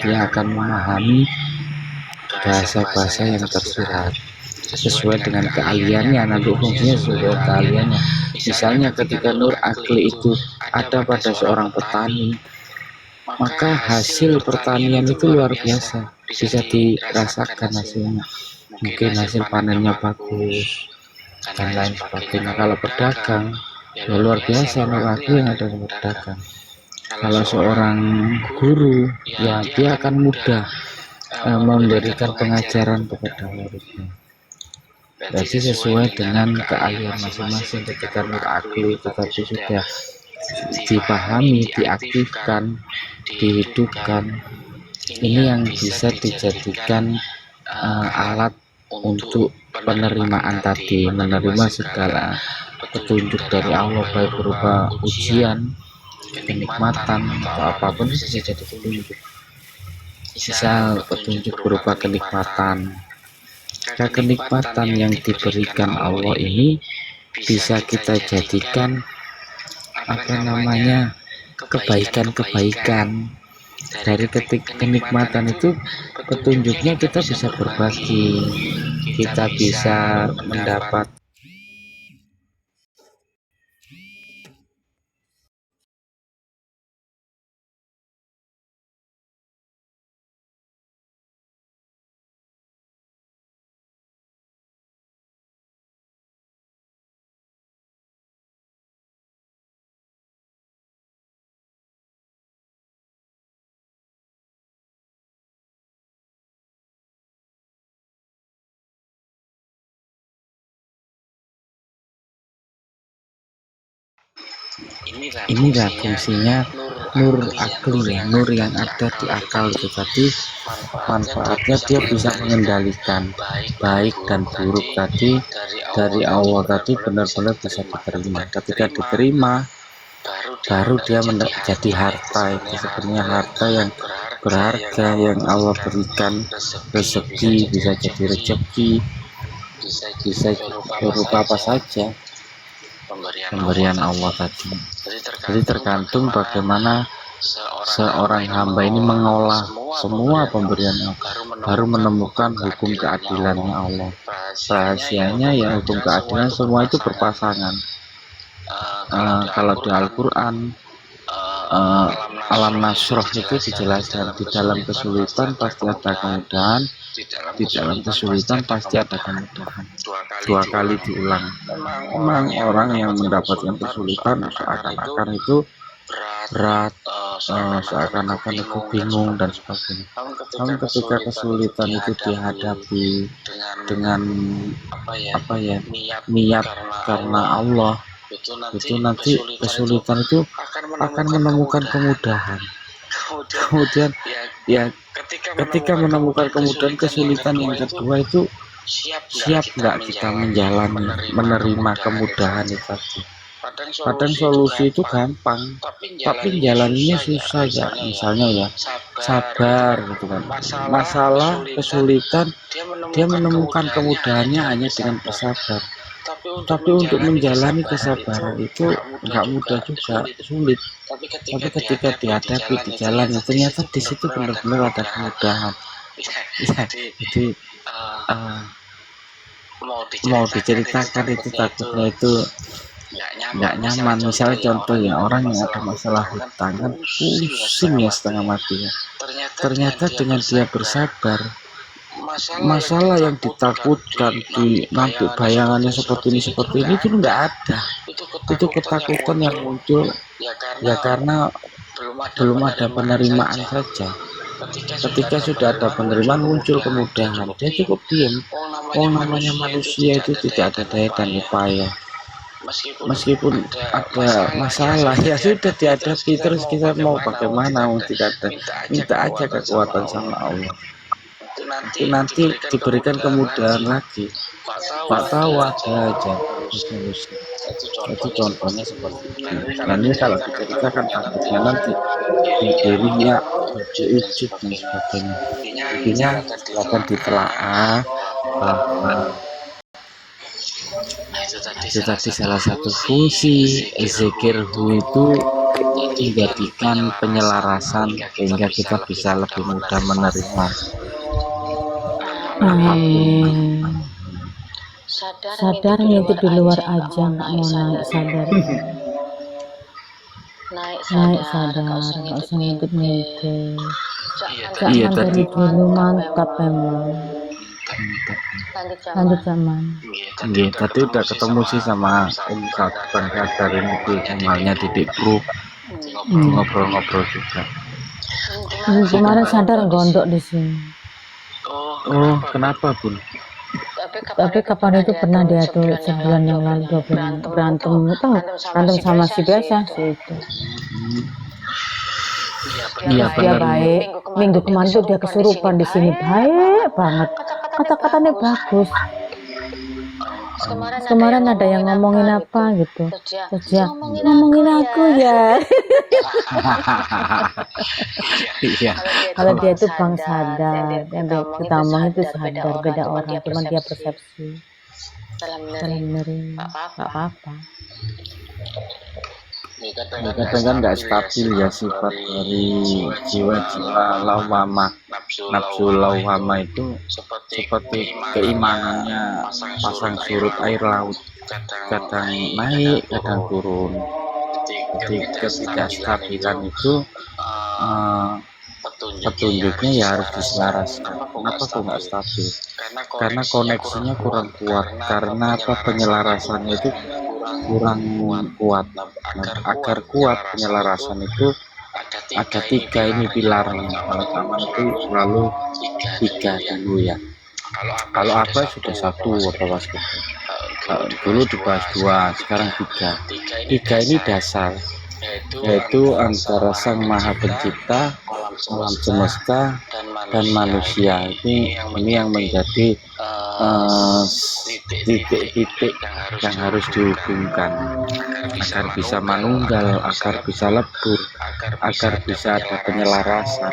dia akan memahami bahasa-bahasa yang tersirat sesuai dengan keahliannya, nanti fungsinya sesuai keahliannya. Misalnya ketika nur akli itu ada pada seorang petani, maka hasil pertanian itu luar biasa, bisa dirasakan hasilnya, mungkin hasil panennya bagus dan lain sebagainya. Kalau pedagang ya luar biasa nur akli yang ada di pedagang. Kalau seorang guru ya dia akan mudah memberikan pengajaran kepada muridnya. Jadi sesuai dengan keahlian masing-masing. Ketika nur akli tetapi sudah dipahami, diaktifkan, dihidupkan, ini yang bisa dijadikan alat untuk penerimaan tadi, menerima segala petunjuk dari Allah, baik berupa ujian, kenikmatan, atau apapun bisa jadi petunjuk. Misal petunjuk berupa kenikmatan, kenikmatan yang diberikan Allah ini bisa kita jadikan kebaikan-kebaikan. Dari kenikmatan itu petunjuknya kita bisa berbagi, kita bisa mendapat inilah fungsinya nur akli, nur yang ada di akal itu tadi. Manfaatnya dia bisa mengendalikan baik dan buruk tadi dari Allah tadi benar-benar bisa diterima. Ketika diterima baru dia menjadi harta. Itu sebenarnya harta yang berharga yang Allah berikan. Rezeki bisa jadi rezeki, bisa berupa apa saja pemberian Allah tadi. Jadi tergantung bagaimana seorang hamba ini mengolah semua pemberian Allah, baru menemukan hukum keadilannya Allah. Rahasianya ya hukum keadilan semua itu berpasangan. Kalau di Al-Quran alam nasroh itu dijelaskan, di dalam kesulitan pasti ada kemudahan, di dalam kesulitan pasti ada kemudahan. Dua kali diulang. Memang orang yang mendapatkan kesulitan seakan-akan itu berat, seakan-akan itu bingung dan sebagainya. Namun ketika kesulitan itu dihadapi dengan niat karena Allah, itu nanti kesulitan itu akan menemukan kemudahan. Kemudian ya ketika menemukan kemudahan, kesulitan yang kedua itu siap nggak kita menjalani, menerima kemudahan itu. Kadang solusi itu gampang, tapi jalannya susah ya. Misalnya ya sabar gitu kan. Masalah kesulitan dia menemukan kemudahannya hanya dengan bersabar. Tapi untuk menjalani kesabaran itu nggak mudah juga, sulit. Tapi ketika dihadapi di jalan, ternyata di situ benar-benar ada kemudahan. Ya, jadi mau diceritakan itu takutnya itu nggak nyaman. Misalnya contoh ya, orang yang ada masalah hutang kan pusing ya setengah mati ya. Ternyata dengan dia bersabar, masalah yang ditakutkan di nanti bayangannya seperti ini itu nggak ada. Itu ketakutan yang muncul ya karena belum ada penerimaan saja. Ketika sudah ada penerimaan muncul kemudahan, dia cukup diam. Namanya manusia itu tidak ada daya dan upaya. Meskipun ada masalah ya sudah dihadapi, terus kita mau bagaimana, mau tidak ada, minta aja kekuatan sama Allah. Nanti diberikan kemudahan lagi. Pak tahu ada aja solusi. Itu contohnya seperti itu. Dan ini kalau diceritakan takutnya nanti dirinya ujub dan sebagainya. Intinya akan ditelaah bahwa itu tadi salah satu fungsi zikirhu itu menjadikan penyelarasan sehingga kita bisa lebih mudah menerima Amin. Sadar ngintip di luar aja, nggak mau naik sadar. Naik sadar, nggak usah ngintip-ngintip. Iya Jangan tadi dari dulu mantap emang. Lanjut zaman. Nggih, tadi udah ketemu sih sama Om Bang Sadar ini di channelnya Titik Pro, ngobrol-ngobrol juga. Kemarin sadar gondok di sini. Oh, kenapa Bun? Tapi kapan itu pernah dia tuh sebulan yang lalu 2 bulan berantem, tahu berantem sama si biasa si itu. Iya Dia benar. baik. Minggu kemarin tuh dia kesurupan di sini baik banget. Kata-katanya bagus. Kemarin ada yang ngomongin apa gitu. Terus dia ngomongin aku ya. Iya. Kalau dia itu Bang Sadar, yang kita omong itu sadar, beda orang, cuman dia persepsi. Salam menerima, nggak apa-apa. Kadang kan nggak stabil ya sifat dari jiwa-jiwa lawama, nafsu lawama itu seperti keimanannya pasang surut air laut, kadang naik kadang turun. Jadi ketidakstabilan itu petunjuknya ya harus diselaraskan. Kenapa kok nggak stabil? Karena koneksinya kurang kuat, karena apa, penyelarasannya itu kurang kuat. Nah, agar kuat penyelarasan itu ada 3 ini pilarnya. Kalau zaman itu selalu 3 dulu ya. Kalau apa sudah 1 atau was dulu dibahas 2, sekarang 3. 3 ini dasar, yaitu antara Sang Maha Pencipta, alam semesta, dan manusia. Ini yang menjadi titik-titik yang harus dihubungkan agar bisa manunggal, agar bisa lebur, agar bisa ada penyelarasan.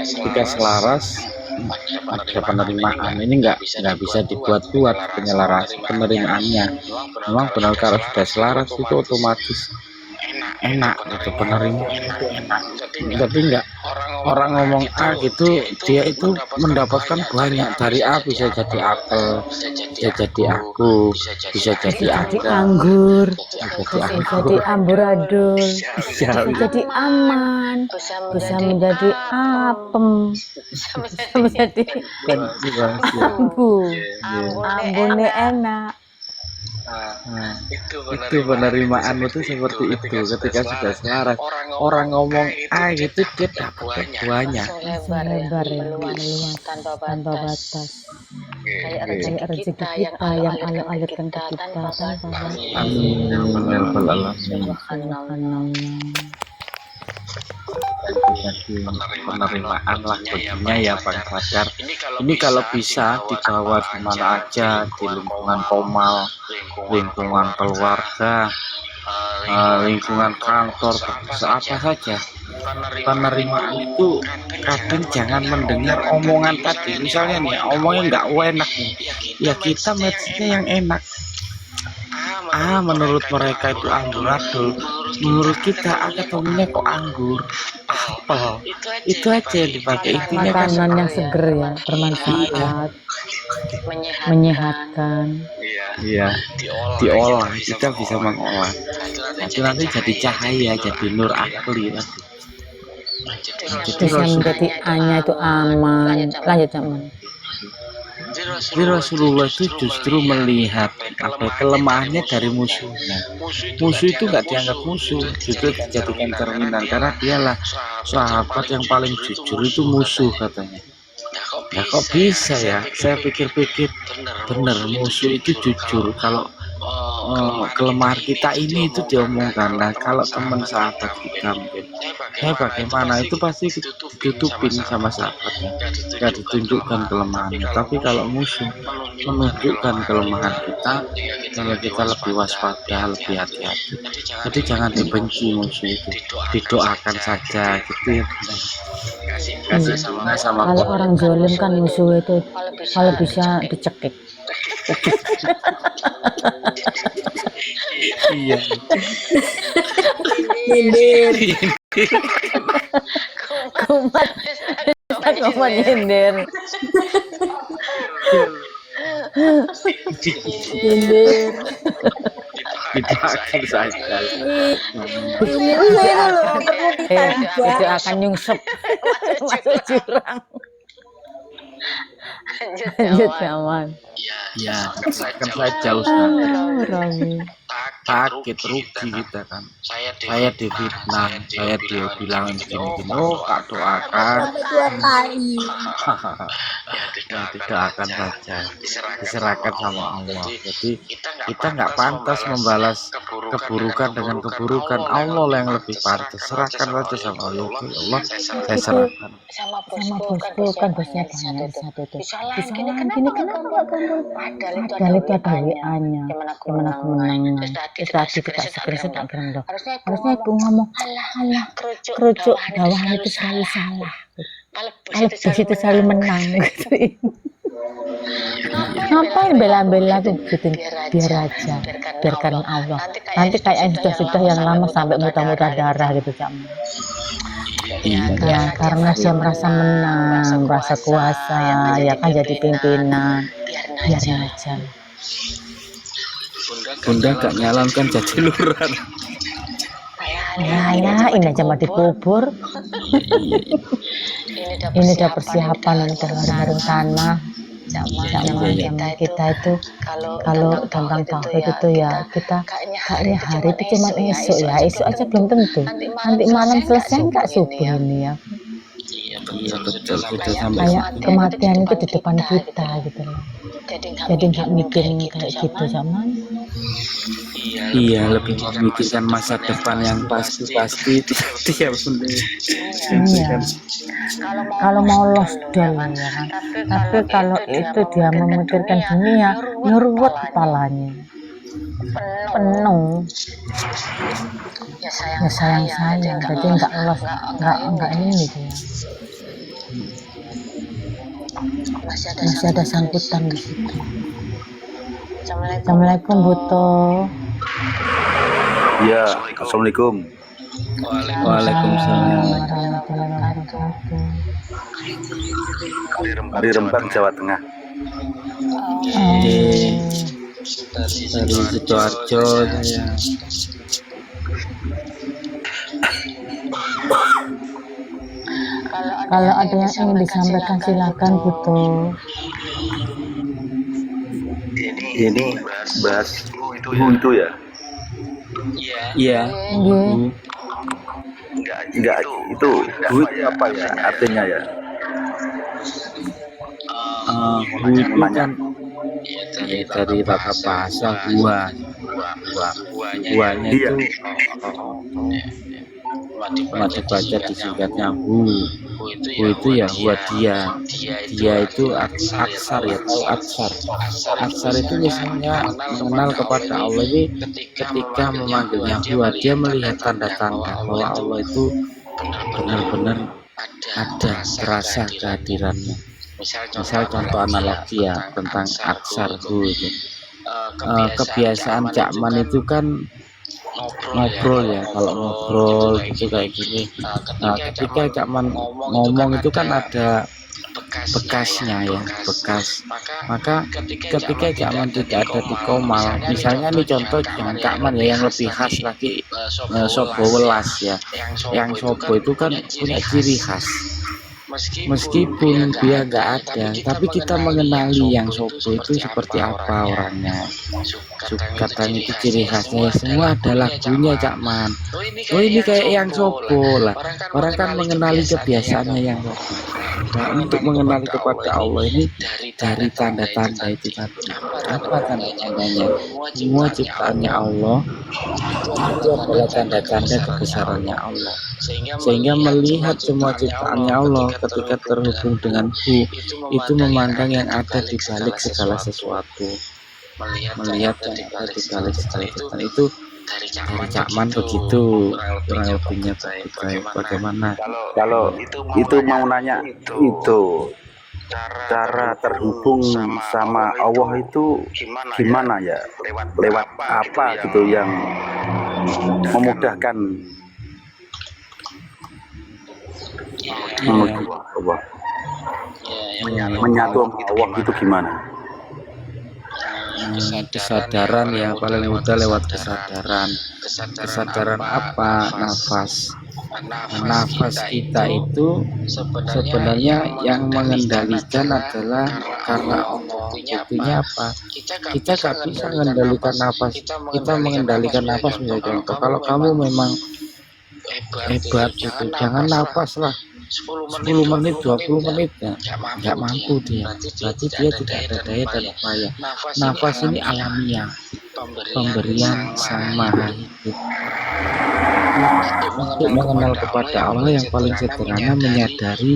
Jika selaras ada penerimaan. Ini nggak bisa dibuat-buat penerimaannya. Memang benar kalau sudah selaras itu otomatis enak gitu, penerimaan itu enak. Tapi enggak, orang ngomong A gitu, dia itu mendapatkan banyak. Dari A bisa jadi apel, bisa jadi aku, bisa jadi anggur, bisa jadi amburadul, bisa jadi aman, bisa menjadi apem, bisa menjadi ambunnya enak. Itu penerimaan itu seperti itu. Ketika sudah selaras, orang ngomong A gitu dia dapat banyak, lebar ya, meluas tanpa batas. Kayak rezeki kita yang Allah alirkan ke kita tanpa batas. Amin ya rabbal alamin. Penerimaan lah baginya ya Bang Sadar. Ini kalau bisa dibawa di mana aja, di lingkungan komal, lingkungan keluarga, lingkungan kantor, apa saja. Penerimaan itu kadang jangan mendengar omongan tadi. Misalnya nih, omongnya nggak enak nih, ya kita matchnya yang enak. Menurut mereka itu amburadul, menurut kita ketemunya kok anggur, apel, itu aja yang dipakai. Intinya makanan yang seger ya, bermanfaat, menyehatkan. Iya, diolah, kita bisa mengolah. Nanti jadi cahaya, jadi nur akli tadi. Bisa menjadi A-nya itu aman. Lanjut teman. Jadi Rasulullah itu justru melihat apa kelemahannya dari musuhnya. Musuh itu nggak dianggap musuh, justru dijadikan cerminan, karena dialah sahabat yang paling jujur. Itu musuh katanya. Ya kok bisa ya? Saya pikir-pikir benar, musuh itu jujur. Kalau kelemahan kita ini itu diomongkan. Nah, kalau teman sahabat kita mungkin bagaimana, itu pasti ditutupin sama sahabatnya, nggak ditunjukkan kelemahannya. Tapi kalau musuh menunjukkan kelemahan kita, kalau kita lebih waspada, lebih hati-hati. Jadi jangan dibenci musuh itu, didoakan saja gitu ya. Kasih sama kalau orang zalim kan musuh itu kalau bisa dicekik. Iya. Nyindir. Kumat, kumat nyindir. Nyindir. Tidak akan saja. Ini dulu perlu Itu ditambah. akan nyungsep masuk jurang. Lanjut nyaman. Ya, akan saja Ustaz. Romi. Sakit rugi kita kan. Saya difitnah, saya dibilang gini-gini. Oh, Kak doakan. Sampai 2 kali. Ya, tidak akan saja diserahkan sama Allah. Jadi kita nggak pantas membalas keburukan dengan keburukan. Allah yang lebih pantas. Serahkan saja sama Allah. Ya Allah, saya serahkan. Sama bosku kan bosnya banyak satu tuh. Disalahin gini kenapa nggak ganggu? Padahal itu ada WA-nya. Gimana aku menang? Terus tadi kita screenshot tak keren dong. Harusnya aku ngomong, alah kerucuk bawahan itu selalu salah. Kalau bos itu selalu menang gitu. Ngapain bela-bela tuh gitu, biar aja, biarkan Allah. Nanti kayak sudah yang lama sampai muntah-muntah darah gitu Cak. Ya karena dia merasa menang, merasa kuasa, ya kan jadi pimpinan, biarin aja. Bunda gak nyalonkan jadi lurah. Ya ini aja mau dikubur. Ini udah persiapan untuk harum tanah. Zaman kita itu kalau tentang tauhid itu ya kita kayaknya hari itu cuma esok ya, esok aja belum tentu. Nanti malam selesai nggak subuh ini ya. Iya betul kita sampai Kayak kematian itu di depan kita gitu loh. Jadi nggak mikirin kayak gitu zaman. iya lebih memikirkan masa depan yang pasti itu dia sendiri. Iya. Kalau mau lost doll ya kan. Tapi kalau itu dia memikirkan dunia, ya ruwet kepalanya. Penuh. Ya sayang, jadi nggak lost, nggak ini dia. Masih ada sangkutan di situ. Assalamualaikum Buto. Ya, assalamualaikum. Waalaikumsalam. Warahmatullahi wabarakatuh. Dari Rembang, Jawa Tengah. Dari Sidoarjo saya. Kalau ada yang ingin disampaikan silakan Buto. Ini bahas itu ya? Iya. Nggih. Enggak, itu duit apa ya artinya ya? Bu itu kan dari kata bahasa buahnya Iya. itu mati baca disingkatnya hu itu ya dia itu aksar ya, tahu aksar itu biasanya mengenal kepada Allah. Ini ketika memanggilnya huwa, dia melihat tanda-tanda bahwa Allah itu benar-benar ada, terasa kehadirannya. Misal contoh analogi ya tentang aksar hu itu. Kebiasaan Cakman itu kan ngobrol ya, kalau ngobrol gitu kayak gini. Nah ketika Cakman ngomong itu kan ada bekasnya ya, bekas. Maka ketika Cakman tidak ada di komal, misalnya nih contoh dengan Cakman ya yang lebih khas lagi, Sobo welas ya, yang Sobo itu kan punya ciri khas. Meskipun dia nggak ada, tapi kita mengenali yang Sobo itu seperti apa orangnya. Katanya itu ciri khasnya, semua ada lagunya Cakman. Oh ini kayak yang Sobo lah. Orang kan mengenali kebiasaannya yang Sobo. Nah untuk mengenali kepada Allah ini dari tanda-tanda itu tadi. Apa tanda-tandanya? Semua ciptaannya Allah itu adalah tanda-tanda kebesarannya Allah. Sehingga melihat semua ciptaannya Allah ketika terhubung dengan hu, itu memandang yang ada di balik segala sesuatu. Melihat yang ada di balik segala sesuatu itu dari Cakman begitu kurang lebihnya. Bagaimana? Kalau itu mau nanya itu cara terhubung sama Allah itu gimana ya? Lewat apa gitu yang memudahkan Iya, Allah. iya, Menyatu sama Allah itu gimana? kesadaran ya, paling mudah lewat kesadaran. Kesadaran apa? Nafas. Nafas kita itu sebenarnya yang mengendalikan adalah karena Allah. Buktinya apa? Kita gak bisa mengendalikan nafas. Kita mengendalikan nafas, misalnya contoh, kalau kamu memang hebat gitu, jangan nafas lah 10 menit 20 menit ya, nggak mampu dia, berarti dia tidak ada daya dan upaya. Nafas ini alamiah, pemberian Sang Maha Hidup. Untuk mengenal kepada Allah yang paling sederhana, menyadari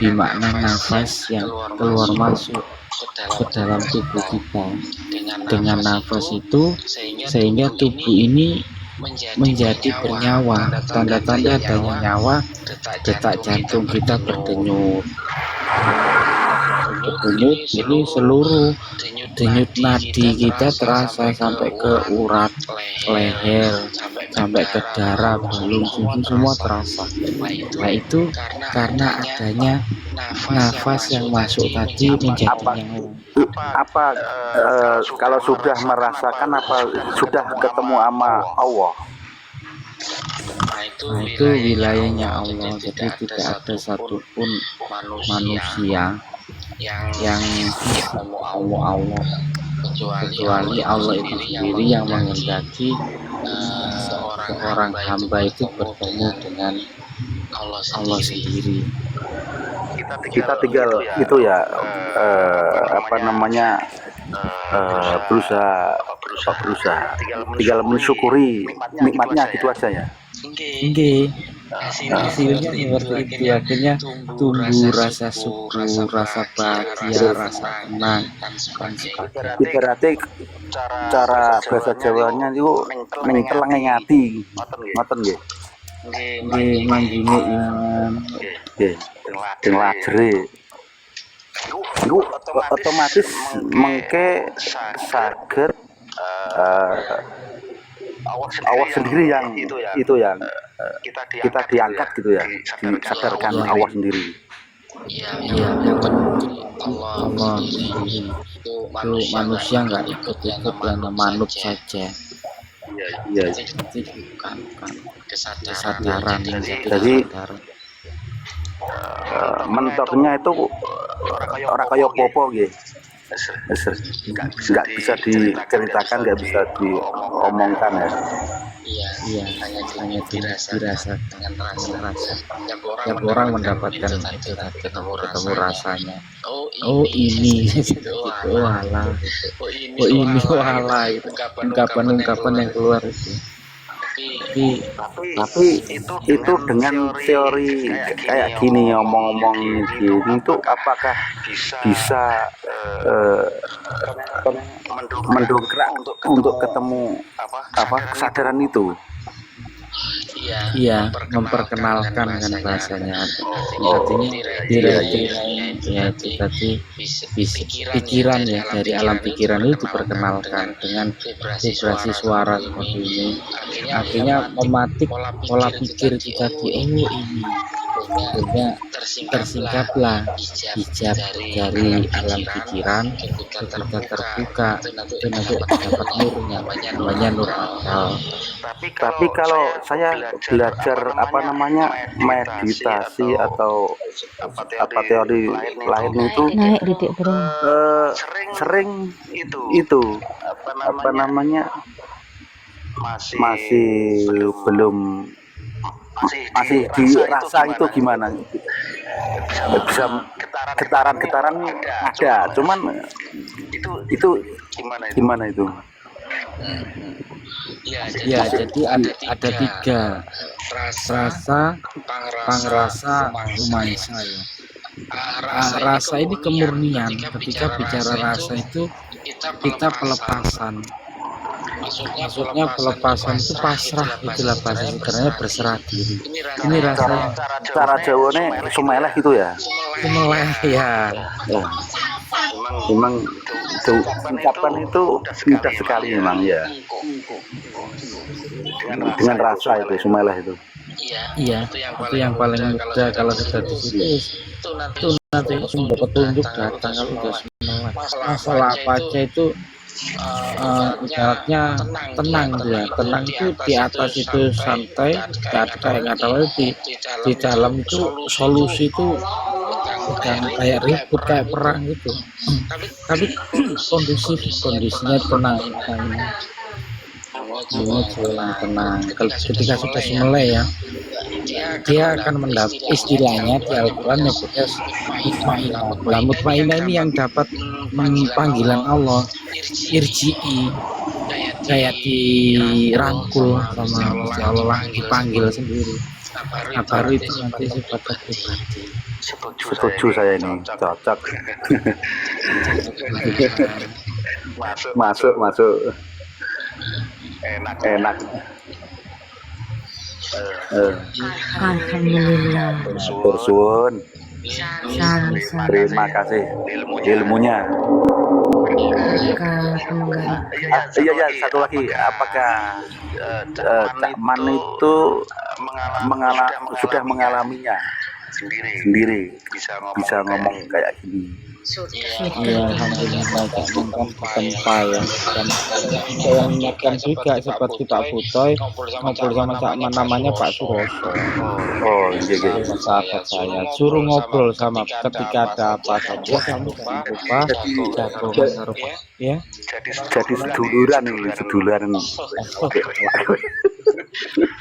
bimakna nafas yang keluar masuk ke dalam tubuh kita. Dengan nafas itu, sehingga tubuh ini menjadi bernyawa. Tanda-tanda adanya nyawa, detak jantung kita berdenyut. Ini seluruh denyut nadi kita terasa sampai ke urat leher, sampai ke darah, balung, semua terasa. Nah itu karena adanya nafas yang masuk tadi menjadi nyawa. Apa kalau sudah merasakan, apa sudah ketemu sama Allah? Nah itu wilayahnya Allah. Jadi tidak ada satupun manusia yang Allah kecuali Allah itu sendiri yang menghendaki seorang hamba itu bertemu dengan Allah sendiri. Kita tinggal itu ya, apa namanya, berusaha tinggal mensyukuri nikmatnya gitu aja ya. Oke, hasilnya seperti itu. Akhirnya tumbuh rasa syukur, rasa bahagia, rasa tenang, dan sebagainya. Ibaratnya cara bahasa Jawanya itu nengkelang ngati, ngoten nggih. Nggih, manggine iman. Nggih, teng lajere. Iku otomatis mengke saged Allah sendiri yang itu yang kita diangkat gitu ya, disadarkan Allah sendiri. Iya, yang penting Allah sendiri. Itu manusia nggak ikut-ikut dan manut saja. Iya. Itu bukan kesadaran. Jadi mentoknya itu orang kaya popo gitu. Nggak bisa diceritakan, nggak bisa diomongkan ya. Iya, hanya dirasa dengan rasa. Tiap orang mendapatkan itu ketemu rasanya. Oh ini, walah. Oh ini walah. Ungkapan-ungkapan yang keluar itu. Tapi itu dengan teori kayak gini, ngomong-ngomong gini itu apakah bisa mendongkrak untuk ketemu kesadaran itu? Iya, memperkenalkan kan bahasanya. Artinya direkin ya itu tadi pikiran ya, dari alam pikiran itu diperkenalkan dengan vibrasi suara seperti ini. Artinya mematik pola pikir kita di ini. Akhirnya tersingkaplah hijab dari alam pikiran, kita terbuka, itu nanti dapat nurnya, namanya nur akal. Tapi kalau saya belajar apa namanya meditasi atau apa teori lain itu naik didik bro, sering itu apa namanya masih belum masih dirasa itu gimana, bisa getaran-getaran ada, cuman itu gimana itu? Ya, jadi ada 3 rasa, pangrasa, umaisa ya. Rasa ini kemurnian. Ketika bicara rasa itu kita pelepasan. Maksudnya pelepasan itu pasrah, itulah bahasa sederhananya, berserah diri. Ini rasanya Cara Jawane sumeleh gitu ya. Sumeleh ya. Memang ucapan itu indah sekali memang ya. Dengan rasa itu sumeleh itu. Iya, itu yang paling mudah. Kalau sudah di situ itu nanti sumber petunjuk datang kalau udah semua. Masalah apa aja itu ibaratnya tenang dia. Tenang itu di atas itu santai, kayak kata di dalam itu solusi itu bukan kayak ribut kayak perang gitu. Tapi kondisinya tenang. Ini jalan tenang. Ketika sudah mulai ya, dia akan mendapat istilahnya di Al-Quran nyebutnya mutmainah. Mutmainah ini yang dapat panggilan Allah, irji'i, kayak dirangkul sama Allah, dipanggil sendiri. Nah, baru itu nanti sifat pribadi. Setuju saya ini, cocok. Masuk. Enak. Alhamdulillah. Bersuun. Sama-sama. Terima kasih ilmunya. Iya, satu lagi. Apakah Cak Man itu sudah mengalaminya sendiri bisa ngomong kayak gini? Iya, alhamdulillah Cak Man kan bukan payah dan saya ingatkan juga seperti Pak Butoy ngobrol sama Cak Man, namanya Pak Suroso. Oh iya. Sahabat saya suruh ngobrol sama ketika ada apa saja kamu jangan lupa jago ya. Jadi seduluran.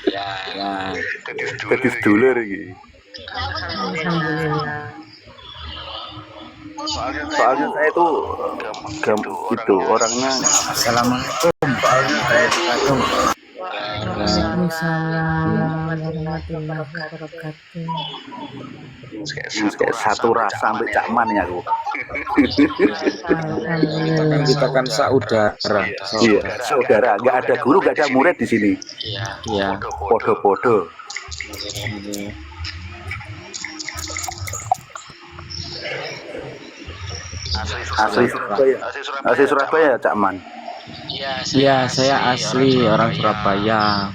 Ya, Jadi sedulur ini. Alhamdulillah. Soalnya saya itu itu orangnya. Assalamualaikum warahmatullahi Waalaikumsalam warahmatullahi wabarakatuh. Kayak satu rasa sampai Cak Man ya aku. Alhamdulillah. kita kan saudara. Iya, saudara. Nggak ada guru, nggak ada murid di sini. Iya. Podo-podo. Asli Surabaya, Cak Man. Iya, saya asli orang Surabaya.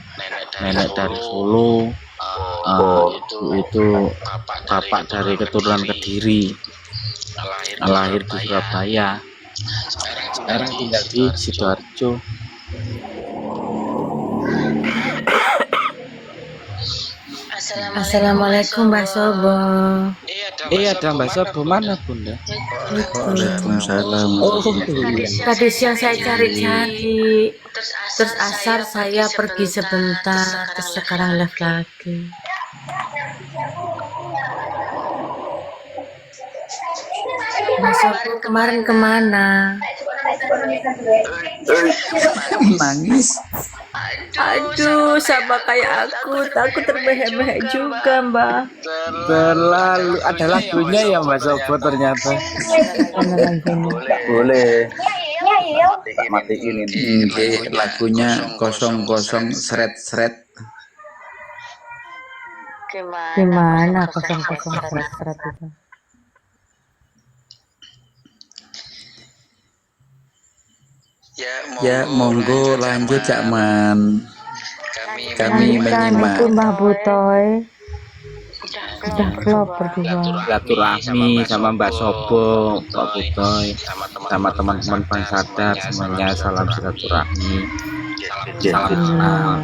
Nenek dari Solo. Itu bapak dari keturunan Kediri. Lahir di Surabaya. Sekarang tinggal di Sidoarjo. Assalamualaikum Mbak Sobo. Ada Mbak Sobo, mana Bunda? Waalaikumsalam. Tadi siang saya cari-cari, terus asar saya pergi sebentar, terus sekarang live lagi. Mbak Sobo kemarin kemana? Nangis. Aduh, sama kayak aku terbehek-behek juga, Mbak. Terlalu ada lagunya ya Mbak Sobo ternyata. Boleh. Tak matiin ini. Lagunya 00 seret. Gimana 00 seret itu? Ya monggo lanjut Cak Man. Kami menyimak. Itu Mbah Butoy. Udah klop berdua. Silaturahmi sama Mbak Sobo, Pak Butoy, sama teman-teman Bangsadar semuanya, salam silaturahmi. Salam kenal.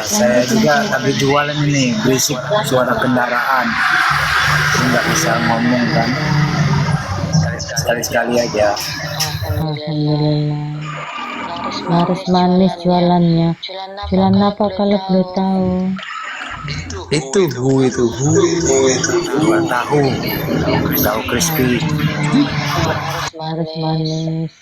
Saya juga lagi jualan ini, berisik suara kendaraan, nggak bisa ngomong kan, sekali-sekali aja. Alhamdulillah. Harus manis jualannya. Jualan apa kalau belum tahu? Itu Jual tahu crispy. Harus manis.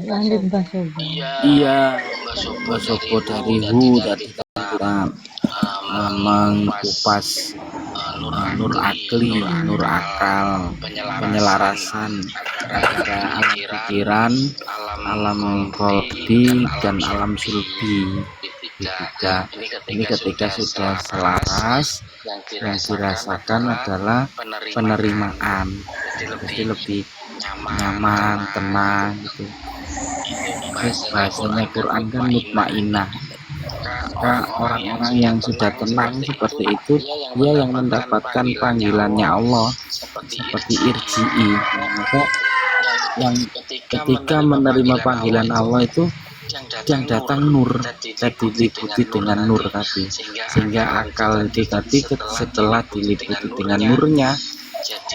Lanjut Mbak Sobo. Iya, Mbak Sobo dari tadi kita mengupas nur akli, nur akal, penyelarasan antara alam pikiran, alam qalbi dan alam sulbi. tidak. Ini ketika sudah selaras, yang dirasakan adalah penerimaan, jadi lebih nyaman, tenang gitu. Terus bahasanya Quran kan mutmainah. Maka orang-orang yang sudah tenang seperti itu, dia yang mendapatkan panggilannya Allah seperti irji'i. Maka yang ketika menerima panggilan Allah itu yang datang nur, jadi diliputi dengan nur tadi, sehingga akal itu tadi setelah diliputi dengan nurnya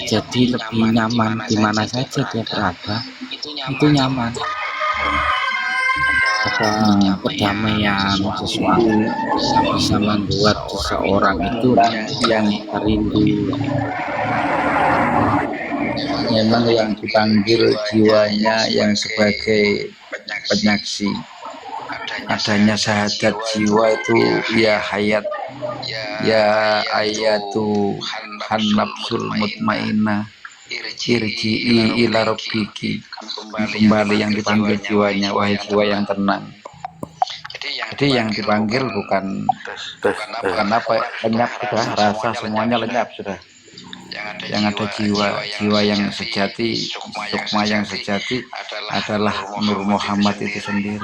jadi lebih nyaman. Di mana saja dia berada itu nyaman, ada kedamaian, sesuatu bisa membuat seseorang itu yang rindu. memang yang dipanggil jiwanya yang sebagai penyaksi adanya syahadat jiwa itu ya hayat, ya ayatu nafsul mutmainah irji'i ila rabbiki, kembali yang dipanggil jiwanya, wahai jiwa yang tenang. Jadi yang dipanggil bukan apa, lenyap sudah, rasa semuanya lenyap sudah. Yang ada jiwa yang sejati, sukma yang sejati adalah Nur Muhammad itu sendiri.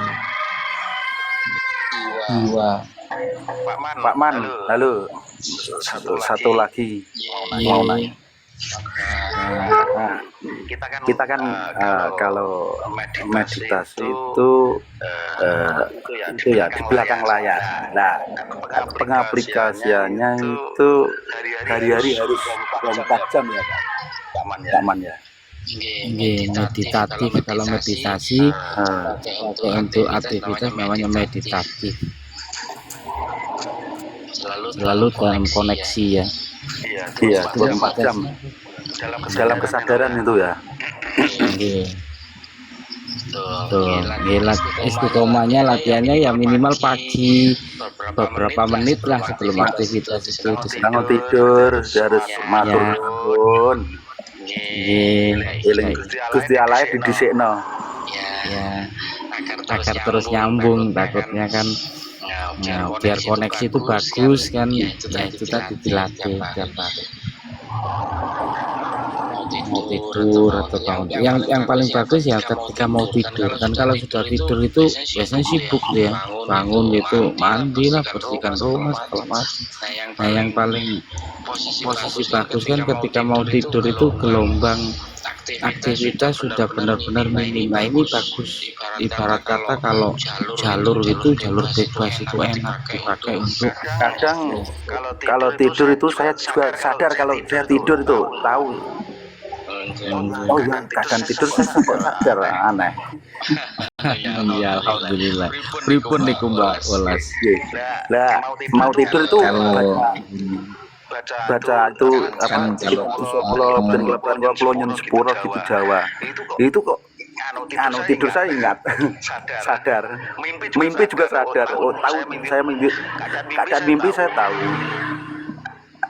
Jiwa. Pak Man, halo. Satu lagi mau nanya. Nah, kita kan kalau meditasi itu ya di belakang layar. Nah, pengaplikasiannya itu hari-hari harus 24 jam ya Pak Man ya. Meditatif. Kalau meditasi untuk aktivitas namanya meditatif, selalu dalam koneksi ya. Iya, 24 jam dalam kesadaran itu ya. Tuh, istiqomahnya latihannya ya minimal pagi beberapa menit lah sebelum aktivitas itu. Bangun tidur harus matur nuwun. Eling Gusti Allah didhisikno. Ya, agar terus nyambung, takutnya kan biar koneksi itu bagus kan, ya itu tadi dilatih tiap hari. Mau tidur atau bangun, yang paling bagus ya ketika mau tidur kan. Kalau sudah tidur itu biasanya sibuk dia, bangun itu mandi lah, bersihkan rumah segala macam. Nah yang paling posisi bagus kan ketika mau tidur itu gelombang aktivitas sudah benar-benar minim. Nah ini bagus, ibarat kata kalau jalur bebas itu enak dipakai untuk kadang kalau tidur itu saya juga sadar kalau saya tidur itu tahu. Oh ya, kadang tidur saya sadar, aneh. Ya alhamdulillah. Pripun niku Mbak Welas? Lah mau tidur itu baca itu Kan apa kalau dan kelapan nyen sepuro gitu Jawa. Itu kok tidur saya ingat sadar, mimpi juga sadar. Oh tahu saya mimpi, keadaan mimpi saya tahu.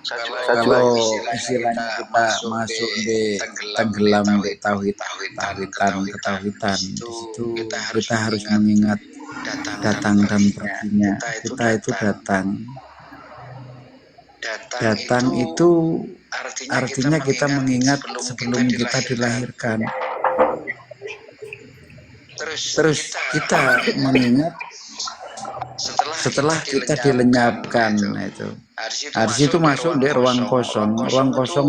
kalau istilahnya kita masuk di tenggelam di ketawitan di situ kita harus mengingat datang dan perginya. Kita itu datang itu artinya kita mengingat sebelum kita dilahirkan, terus kita mengingat setelah kita dilenyapkan. Nah itu harus itu masuk di ruang kosong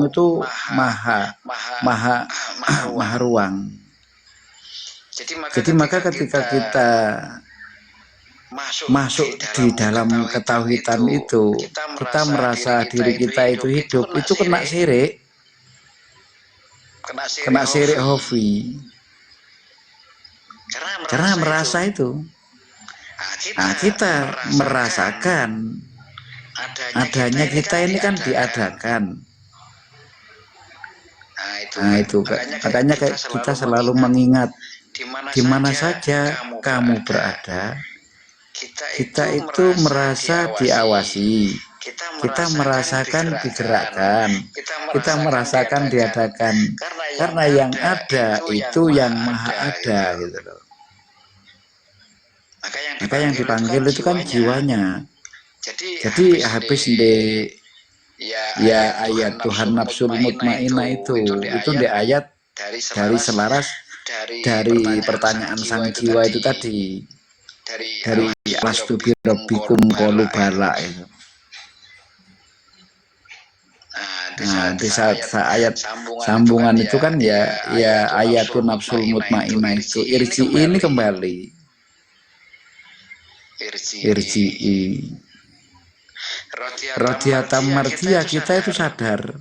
itu maha ruang. Jadi maka ketika kita masuk di dalam ketauhidan itu, kita merasa diri kita itu hidup, itu kena sirik hofi, karena merasa itu. Nah, kita merasakan adanya kita ini kan diadakan. Nah itu makanya kita selalu mengingat di mana saja kamu berada, kita itu merasa diawasi, kita merasakan digerakkan, kita merasakan diadakan, karena yang ada itu yang maha ada gitu loh. Maka yang dipanggil itu kan jiwanya. Jadi habis di ya ayat Tuhan nafsul mutmainah itu di ayat dari selaras dari pertanyaan sang jiwa itu tadi, dari alastu bi rabbikum qalu bala itu. Nah, di saat ayat sambungan itu kan ya ayatun nafsul mutmainah itu irji ini kembali irji'i radiatam mardia, kita itu sadar.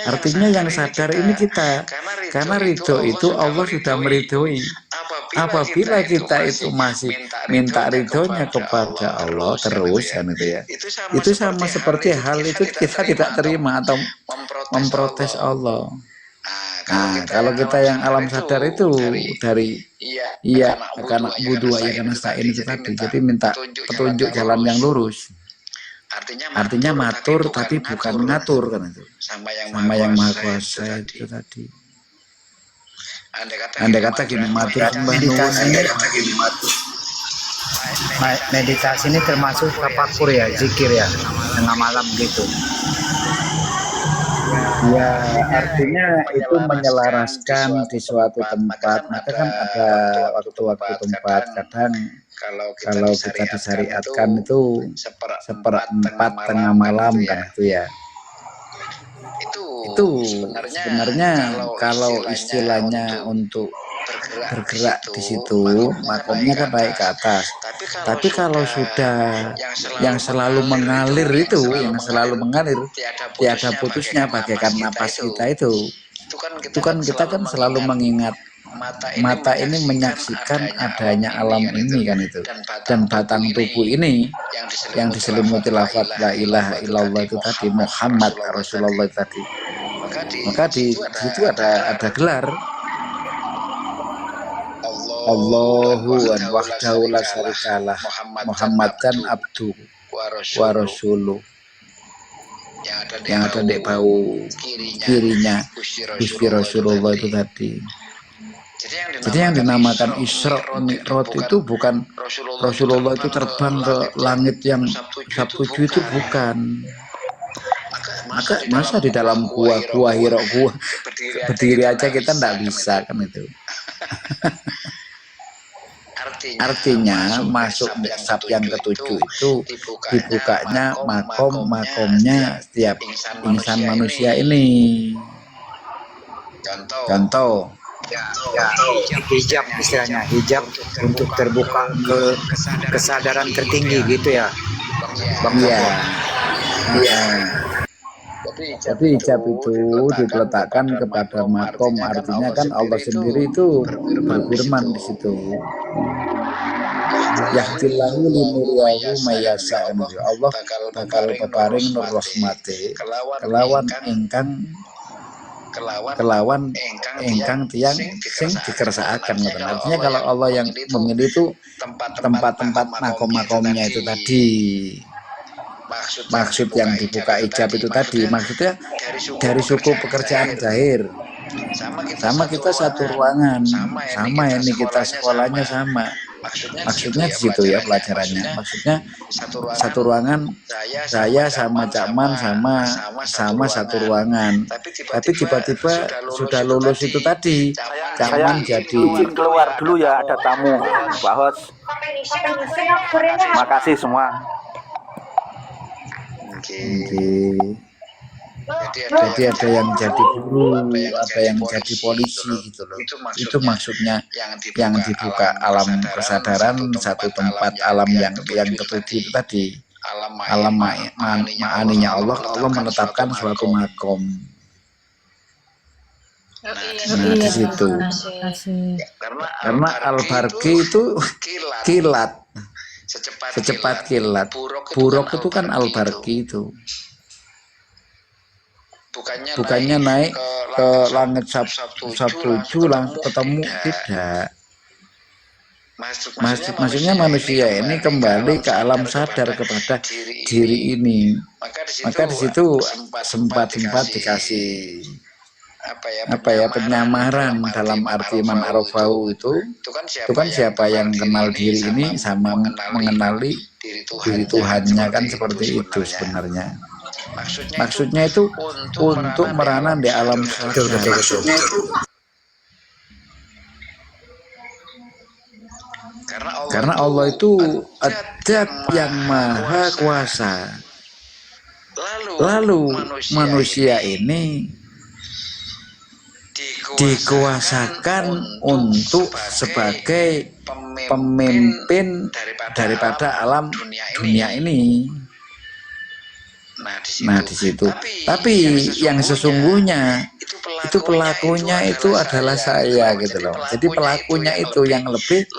Artinya yang sadar ini kita, karena ridho itu Allah sudah meridhoi. Apabila kita itu masih minta ridhonya kepada Allah terus kan itu ya, itu sama seperti hal itu kita tidak terima atau memprotes Allah. Nah, kalau kita yang alam sadar itu dari karena budu ya karena stain itu tadi, jadi minta petunjuk jalan yang lurus. Artinya matur tapi bukan ngatur kan itu. Sama yang maha kuasa itu tadi. Andai kata gini, matur meditasi ini termasuk tafakur ya, zikir ya, tengah malam gitu. Ya, artinya itu menyelaraskan di suatu tempat. Maka kan ada waktu-waktu tempat. Kadang kalau kita disyariatkan itu seperempat tengah malam kan itu ya. Itu sebenarnya kalau istilahnya untuk bergerak di situ, makomnya kan naik ke atas. Tapi kalau sudah yang selalu mengalir itu, tiada putusnya bagaikan napas kita itu kan kita kan selalu mengingat mata ini menyaksikan adanya alam ini kan itu, dan batang tubuh ini yang diselimuti lafaz la ilaha illallah itu tadi, Muhammad Rasulullah itu tadi. Maka di situ ada gelar Allahu wahdahu la syarikalah, Muhammad kan abdu wa rasuluh, yang ada di bau kirinya Gusti Rasulullah itu tadi. Jadi yang dinamakan Isra Mi'raj itu bukan Rasulullah itu terbang ke langit yang Sabtu itu bukan. Maka masa di dalam gua Hira berdiri aja kita ndak bisa kan itu. Artinya masuk sab yang ketujuh itu dibukanya makomnya setiap insan manusia ini. Contoh hijab istilahnya, hijab untuk terbuka ke kesadaran tertinggi gitu ya. Iya. Tapi hijab itu diletakkan kepada makom, artinya kan Allah sendiri itu berfirman di situ. Yahdillahu linuriyahu mayasa, Allah bakal peparing nur rahmati kelawan ingkang tiang sing dikersakaken. Artinya kalau Allah yang memilih itu tempat-tempat makom-makomnya itu tadi. Maksud yang dibuka hijab itu tadi maksudnya dari suku pekerjaan zahir. Sama kita satu ruangan, sama ini kita sekolahnya sama. Maksudnya di situ ya pelajarannya. Maksudnya satu ruangan, saya sama Cak Man sama satu ruangan. Tapi tiba-tiba sudah lulus itu tadi, Cak Man jadi keluar dulu ya, ada tamu, Pak Hos. Makasih semua. Jadi ada yang jadi guru, ada yang jadi polisi gitu loh. Itu maksudnya yang dibuka alam kesadaran, satu tempat alam yang ketujuh itu tadi. Alam ma'aninya Allah menetapkan suatu makom. Nah di situ. Karena al-barqi itu kilat. Secepat kilat. Buruk itu kan al-barqi itu. Bukannya naik ke langit Sabtu langsung ketemu, tidak. Maksudnya manusia ini kembali ke alam sadar kepada diri ini. Maka di situ sempat dikasih penyamaran dalam arti man arafahu itu kan siapa yang kenal diri ini sama mengenali diri Tuhannya, kan seperti itu sebenarnya. Maksudnya itu untuk merana di alam sadar. Karena Allah itu zat yang maha kuasa. Lalu manusia ini dikuasakan untuk sebagai pemimpin daripada alam dunia ini. Nah di situ. Tapi yang sesungguhnya itu pelakunya itu adalah saya gitu loh. Jadi pelakunya itu yang lebih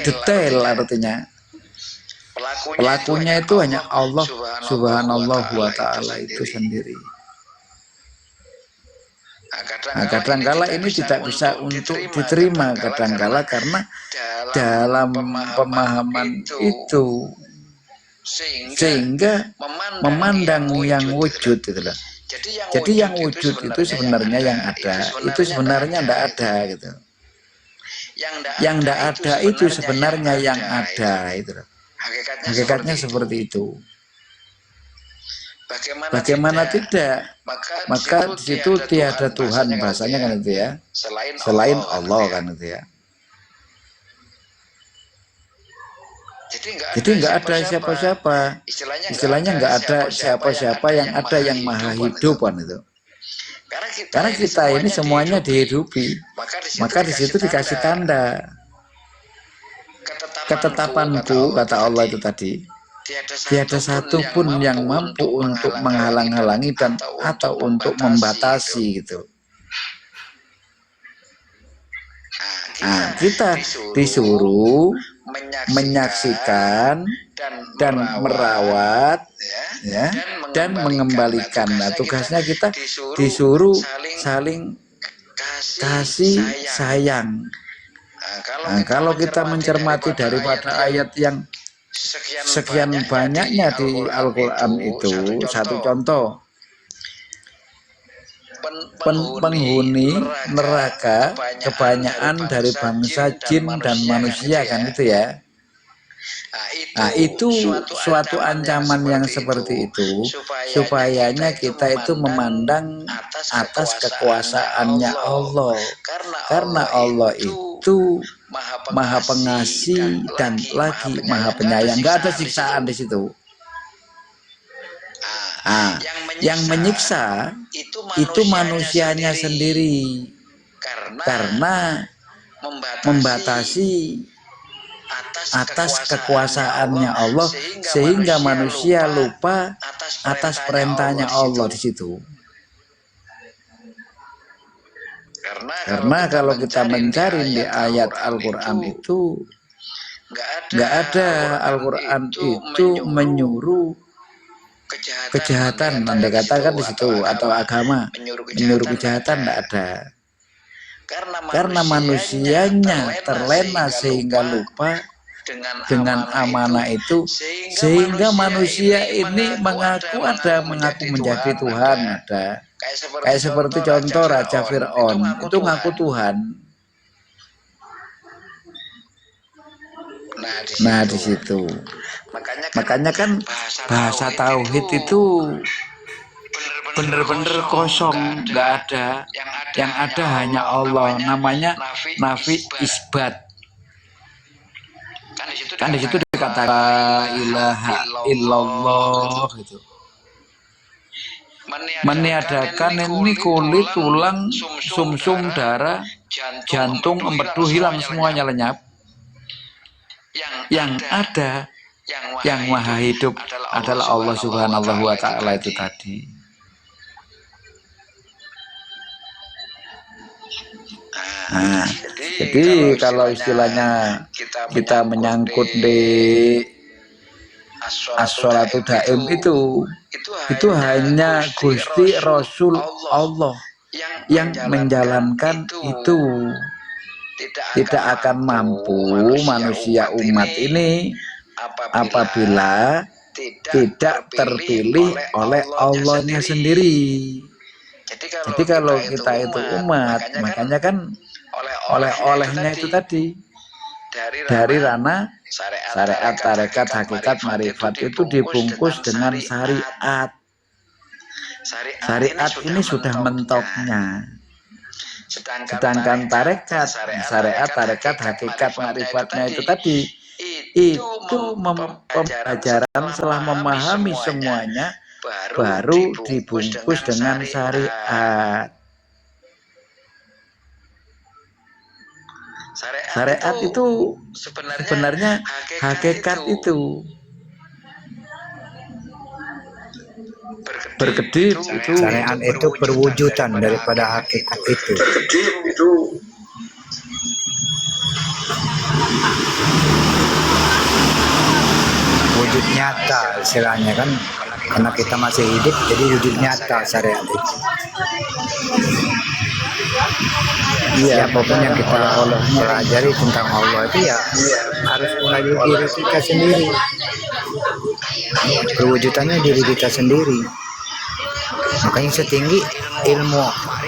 detail artinya. Pelakunya itu hanya Allah Subhanallah wa ta'ala itu sendiri. Nah, kadangkala ini tidak bisa untuk diterima kadangkala karena dalam pemahaman itu sehingga memandang yang wujud itu loh. Jadi yang wujud itu sebenarnya yang ada itu sebenarnya tidak ada gitu. Yang tidak ada itu sebenarnya yang ada itu loh. Hakikatnya seperti itu. Bagaimana tidak? Maka di situ tiada Tuhan bahasanya kan itu ya. Selain Allah kan itu ya. Jadi nggak ada siapa-siapa. Istilahnya nggak ada siapa-siapa, yang ada yang maha hidup kan itu. Karena kita ini semuanya dihidupi. Maka di situ dikasih tanda. Ketetapanku kata Allah itu tadi. Tiada satu pun yang mampu untuk menghalang-halangi dan atau untuk membatasi gitu. Nah, kita disuruh menyaksikan dan merawat ya, dan mengembalikan. Nah, tugasnya kita disuruh saling kasih sayang. Nah, kalau kita mencermati daripada ayat yang sekian banyaknya di Al-Quran itu, satu contoh, penghuni neraka kebanyakan dari bangsa jin dan manusia kan itu ya. Nah, itu suatu ancaman yang seperti itu supayanya kita itu memandang atas kekuasaannya Allah. Karena Allah itu maha pengasih dan lagi maha penyayang. Nggak ada siksaan di situ. Nah, yang menyiksa itu manusianya sendiri karena membatasi atas kekuasaannya Allah sehingga manusia lupa atas perintahnya Allah di situ. Karena kalau kita mencari di ayat Al-Quran itu nggak ada Al-Quran itu menyuruh kejahatan, anda katakan di situ, atau agama menyuruh kejahatan, tidak ada. Karena manusianya terlena sehingga lupa dengan amanah itu, sehingga manusia ini mengaku menjadi Tuhan ada. Kayak seperti contoh Raja Fir'aun itu ngaku Tuhan. Nah di situ. Makanya kan bahasa tauhid itu bener-bener kosong, nggak ada. Yang ada hanya Allah, namanya nafi isbat. Kan di situ dikatakan la ilaha illallah gitu. Meniadakan ini kulit, tulang, sumsum, darah, jantung, empedu hilang semuanya lenyap. Yang ada, yang maha hidup adalah Allah Subhanahu wa ta'ala itu tadi. Nah, jadi kalau istilahnya kita menyangkut di as-sholatu daim itu hanya Gusti Rasul Allah yang menjalankan itu. Tidak akan mampu manusia umat ini apabila tidak terpilih oleh Allahnya sendiri. Jadi kalau kita itu umat, makanya kan oleh-olehnya itu tadi dari ranah syariat, tarekat, hakikat, marifat itu dibungkus dengan syariat. Syariat ini sudah mentoknya. Sedangkan tarekat, syariat, tarekat, hakikat, marifatnya itu tadi itu pembelajaran setelah memahami semuanya baru dibungkus dengan syariat. Syariat itu sebenarnya hakikat itu berkedip itu. Syariat itu perwujudan daripada hakikat itu. Wujud nyata istilahnya kan, karena kita masih hidup jadi wujud nyata syariat itu. Iya, apapun yang kita pelajari tentang Allah itu ya harus melalui diri kita sendiri. Perwujudannya diri kita sendiri. Makanya setinggi ilmu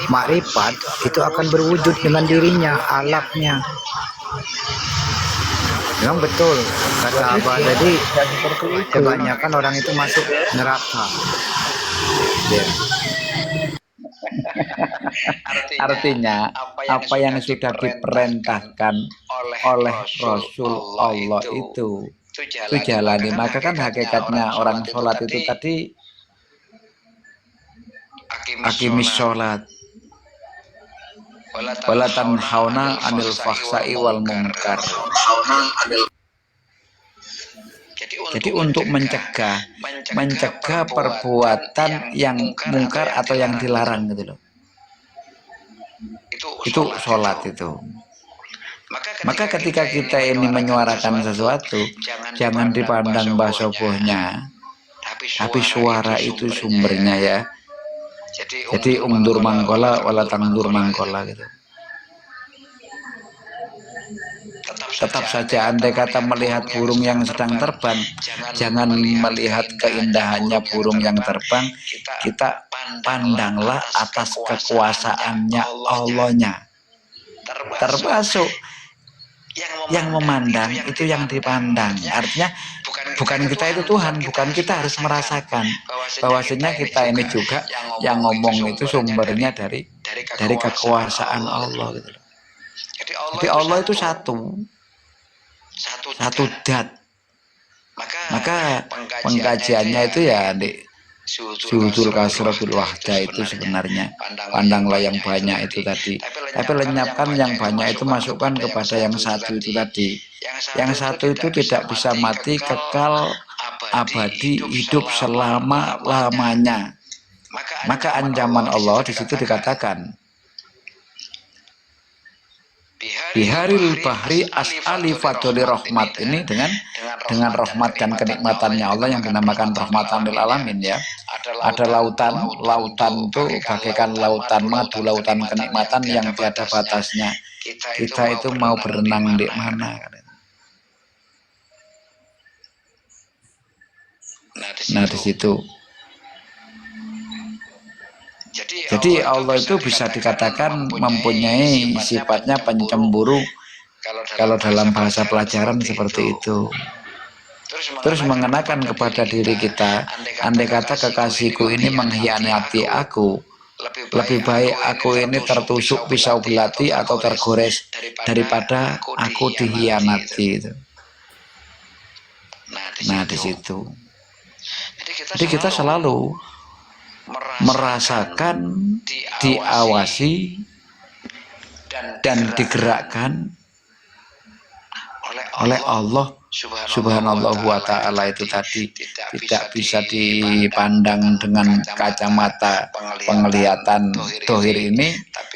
makrifat itu akan berwujud dengan dirinya, alatnya. Memang betul kata Abah tadi, kebanyakan orang itu masuk neraka. Ya. Artinya apa yang sudah diperintahkan oleh Rasul Allah itu jalani. Maka kan hakikatnya orang sholat itu tadi aqimis sholat wala tanhauna 'anil fahsya'i wal munkar. Jadi untuk mencegah perbuatan yang mungkar atau yang dilarang gitu loh. Itu sholat itu. Maka ketika kita ini menyuarakan sesuatu, jangan dipandang basobohnya, tapi suara itu sumbernya ya. Jadi undur mangkola wala tangdur mangkola gitu. Tetap saja andai kata melihat burung yang sedang terbang, jangan melihat keindahannya burung yang terbang, kita pandanglah atas kekuasaannya Allahnya. Termasuk yang memandang itu yang dipandang. Artinya bukan kita itu Tuhan, bukan kita harus merasakan bahwasanya kita ini juga yang ngomong itu sumbernya dari kekuasaan Allah gitu. Jadi Allah itu satu dat. Maka pengkajiannya itu ya di Suhudul Kasratul Wahdah itu sebenarnya. Pandanglah yang banyak itu tadi. Tapi lenyapkan yang banyak itu, masukkan kepada yang satu itu tadi. Yang satu itu tidak bisa mati, kekal, abadi, hidup selama-lamanya. Maka ancaman Allah di situ dikatakan, biharil bahri as'ali fadli rahmat, ini dengan rahmat dan kenikmatannya Allah yang dinamakan rahmatan lil alamin ya. Ada lautan itu bagaikan lautan madu, lautan kenikmatan yang tiada batasnya. Kita itu mau berenang di mana? Nah di situ. Jadi Allah itu bisa dikatakan mempunyai sifatnya pencemburu kalau dalam bahasa pelajaran seperti itu. Terus mengenakan kepada diri kita, andai kata kekasihku ini mengkhianati aku, lebih baik aku ini tertusuk pisau belati atau tergores daripada aku dikhianati. Nah di situ. Jadi kita selalu merasakan, diawasi, dan digerakkan oleh Allah Subhanallah wa ta'ala itu tadi. Tidak bisa dipandang dengan kacamata penglihatan dohir ini,